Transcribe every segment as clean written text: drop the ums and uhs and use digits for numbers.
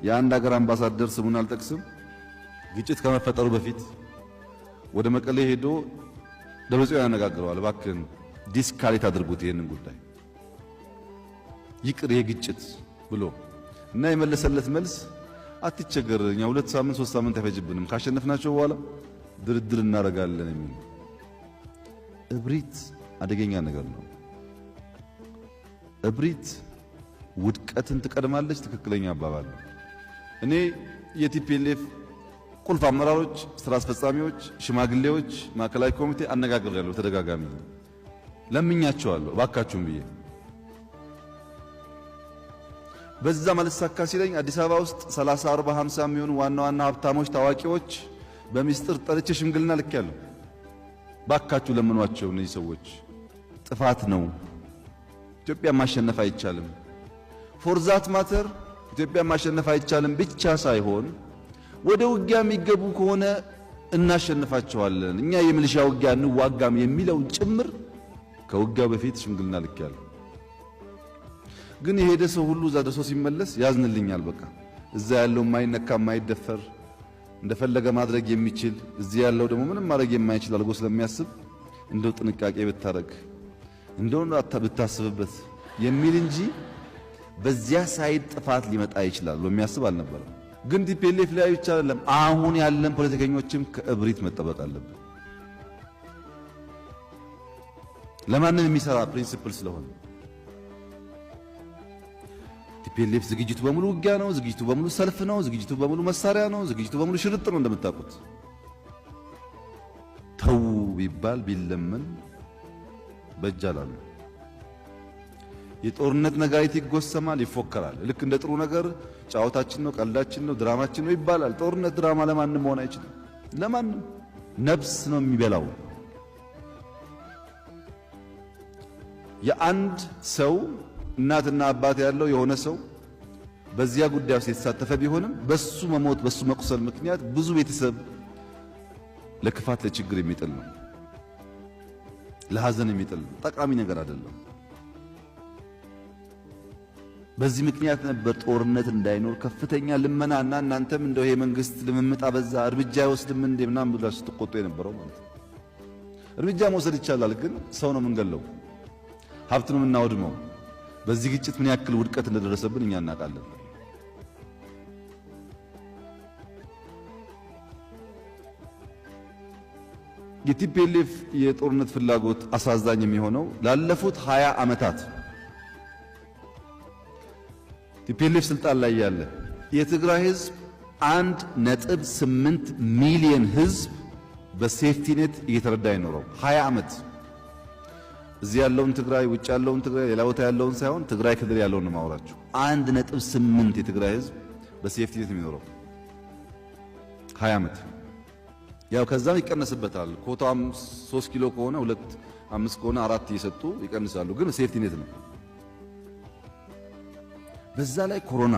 የአንድ ሀገር አምባሳደር ስሙን አልጠቅስም ግጭት ከመፈጠሩ በፊት ወደ መቀሌ ሄዶ ደብረጽዮን ያነጋግረዋል። እባክህን ዲስካሌት አድርጉት ይሄንን ጉዳይ ይቅር የግጭት ብሎ እና የመለሰለት መልስ አትቸገር፣ እኛ 2 ሳምንት 3 ሳምንት አይፈጅብንም ካሸነፍናቸው በኋላ ድርድር እናደርጋለን የሚል። እብሪት አደገኛ ነገር ነው። እብሪት ውድቀትን ትቀድማለች። ትክክለኛ አባባል ነው። እኔ የቲፒኤልኤፍ ቁልፍ አመራሮች፣ ስራ አስፈጻሚዎች፣ ሽማግሌዎች፣ ማዕከላዊ ኮሚቴ አነጋግሬያለሁ። ተደጋጋሚ ለምኛቸዋለሁ እባካችሁም ብዬ በዛ ማለት ሳካ ሲለኝ አዲስ አበባ ውስጥ 30 40 50 የሚሆኑ ዋና ዋና ሀብታሞች ታዋቂዎች በሚስጥር ጠርቼ ሽምግልና ልኬያለሁ። ባካችሁ ለምኗቸው፣ እነዚህ ሰዎች ጥፋት ነው፣ ኢትዮጵያ ማሸነፍ አይቻልም። ፎርዛት ማተር ኢትዮጵያ ማሸነፍ አይቻልም ብቻ ሳይሆን ወደ ውጊያ የሚገቡ ከሆነ እናሸንፋቸዋለን፣ እኛ የሚሊሻ ውጊያ እንዋጋም የሚለውን ጭምር ከውጊያው በፊት ሽምግልና ልኬያለሁ። ግን የሄደ ሰው ሁሉ እዛ ደርሶ ሲመለስ ያዝንልኛል። በቃ እዛ ያለው ማይነካ ማይደፈር እንደፈለገ ማድረግ የሚችል እዚህ ያለው ደግሞ ምንም ማድረግ የማይችል አልጎ ስለሚያስብ እንደው ጥንቃቄ ብታረግ እንደው ብታስብበት የሚል እንጂ በዚያ ሳይድ ጥፋት ሊመጣ ይችላል የሚያስብ አልነበረም። ግን ቲፒኤልኤፍ ላይ ብቻ አይደለም፣ አሁን ያለን ፖለቲከኞችም ከእብሪት መጠበቅ አለብን። ለማንም የሚሰራ ፕሪንሲፕል ስለሆነ ቲፒኤልኤፍ ዝግጅቱ በሙሉ ውጊያ ነው፣ ዝግጅቱ በሙሉ ሰልፍ ነው፣ ዝግጅቱ በሙሉ መሳሪያ ነው፣ ዝግጅቱ በሙሉ ሽርጥ ነው። እንደምታውቁት ተው ቢባል ቢለምን በእጃላሉ። የጦርነት ነጋሪት ይጎሰማል፣ ይፎከራል። ልክ እንደ ጥሩ ነገር ጫወታችን ነው፣ ቀልዳችን ነው፣ ድራማችን ነው ይባላል። ጦርነት ድራማ ለማንም መሆን አይችልም። ለማንም ነፍስ ነው የሚበላው። የአንድ ሰው እናትና አባት ያለው የሆነ ሰው በዚያ ጉዳይ ውስጥ የተሳተፈ ቢሆንም በሱ መሞት በሱ መቁሰል ምክንያት ብዙ ቤተሰብ ለክፋት ለችግር የሚጥል ነው፣ ለሐዘን የሚጥል ነው። ጠቃሚ ነገር አይደለም። በዚህ ምክንያት ነበር ጦርነት እንዳይኖር ከፍተኛ ልመናና እናንተም እንደው ይሄ መንግስት ልምምጣ በዛ እርምጃ ይወስድም እንደ ምናምን ብላችሁ ስትቆጡ የነበረው ማለት ነው። እርምጃ መውሰድ ይቻላል፣ ግን ሰው ነው የምንገለው፣ ሀብት ነው የምናወድመው። በዚህ ግጭት ምን ያክል ውድቀት እንደደረሰብን እኛ እናውቃለን። የቲፒኤልኤፍ የጦርነት ፍላጎት አሳዛኝ የሚሆነው ላለፉት 20 ዓመታት ቲፒኤልኤፍ ስልጣን ላይ ያለ የትግራይ ህዝብ 1.8 ሚሊዮን ህዝብ በሴፍቲኔት እየተረዳ ይኖረው 20 ዓመት። እዚህ ያለውን ትግራይ፣ ውጭ ያለውን ትግራይ፣ ሌላ ቦታ ያለውን ሳይሆን ትግራይ ክልል ያለውን ነው ማወራችሁ። 1.8 የትግራይ ህዝብ በሴፍቲኔት የሚኖረው 20 ዓመት። ያው ከዛም ይቀነስበታል። ኮታም 3 ኪሎ ከሆነ 2 5 ከሆነ 4 እየሰጡ ይቀንሳሉ፣ ግን ሴፍቲኔት ነው። በዛ ላይ ኮሮና፣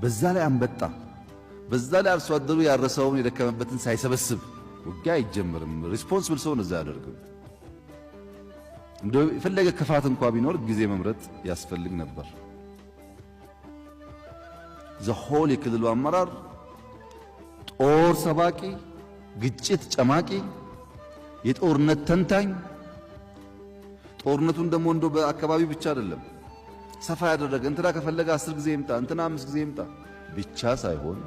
በዛ ላይ አንበጣ፣ በዛ ላይ አርሶ አደሩ ያረሰውን የደከመበትን ሳይሰበስብ ውጊያ አይጀምርም። ሪስፖንሲብል ሰው እዛ ያደርግም። እንደው የፈለገ ክፋት እንኳን ቢኖር ጊዜ መምረጥ ያስፈልግ ነበር። ዘሆል የክልሉ አመራር ጦር ሰባቂ፣ ግጭት ጨማቂ፣ የጦርነት ተንታኝ፣ ጦርነቱን ደግሞ እንደው በአካባቢው ብቻ አይደለም ሰፋ ያደረገ እንትና ከፈለገ 10 ጊዜ ይምጣ እንትና 5 ጊዜ ይምጣ ብቻ ሳይሆን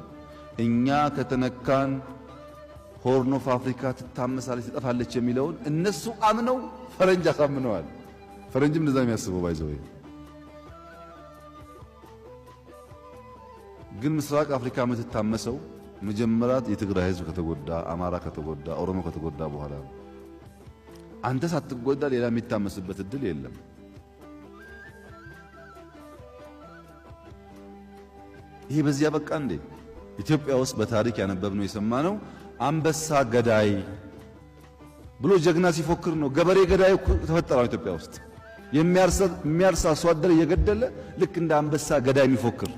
እኛ ከተነካን ሆርን ኦፍ አፍሪካ ትታመሳለች ትጠፋለች የሚለውን እነሱ አምነው ፈረንጅ አሳምነዋል። ፈረንጅም እንደዛ የሚያስበው ባይዘው ግን ምስራቅ አፍሪካ የምትታመሰው መጀመሪያ የትግራይ ህዝብ ከተጎዳ፣ አማራ ከተጎዳ፣ ኦሮሞ ከተጎዳ በኋላ አንተ ሳትጎዳ ሌላ የሚታመስበት እድል የለም። ይሄ በዚያ በቃ እንዴ? ኢትዮጵያ ውስጥ በታሪክ ያነበብነው የሰማነው አንበሳ ገዳይ ብሎ ጀግና ሲፎክር ነው። ገበሬ ገዳይ ተፈጠረው ኢትዮጵያ ውስጥ የሚያርሳ አርሶ አደር እየገደለ ልክ እንደ አንበሳ ገዳይ የሚፎክር